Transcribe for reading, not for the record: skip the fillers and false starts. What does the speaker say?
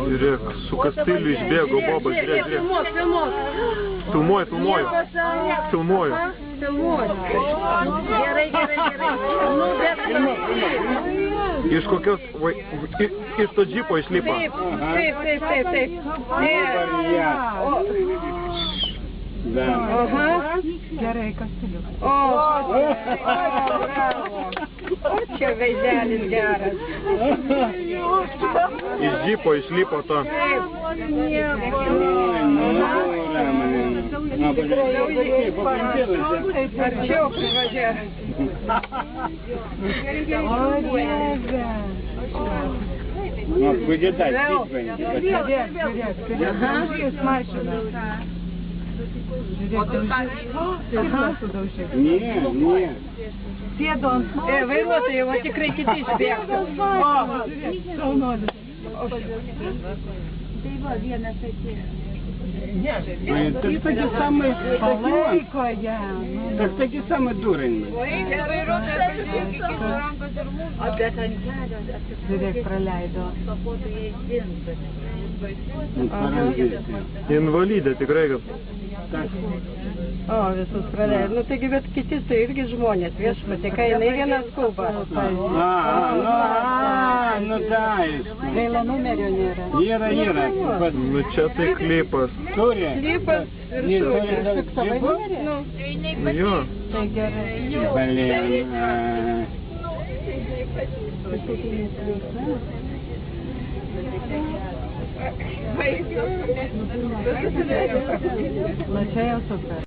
Žiūrėk, su kastiliu išbėgo Bobas, žiūrėk. Filmuoju. Gerai. Iš kokios, iš to džipo išlipo. Taip. Gerai, kastiliu. O čia veidelis geras. Iš džipo išlipo to. Arčiau privažiavę. Žiūrėk, mašina. Nie. Sėdo ant vairuotojai, o tikrai kiti išbėgtų. Tai va, vienas atėjo. Ты таки самый таки самый дурень. Žiūrėk, praleido. Invalidė tikrai. O, visus praleido. Nu, taigi, bet kiti tai irgi žmonės, viešpatė, kai jinai viena skuba. Ну да, Gaila numerio nėra. Yra. Nu čia tai klipas. Klipas ir fiksavai numerį? Nu jo. Tai gerai. Блин. Na čia jau super.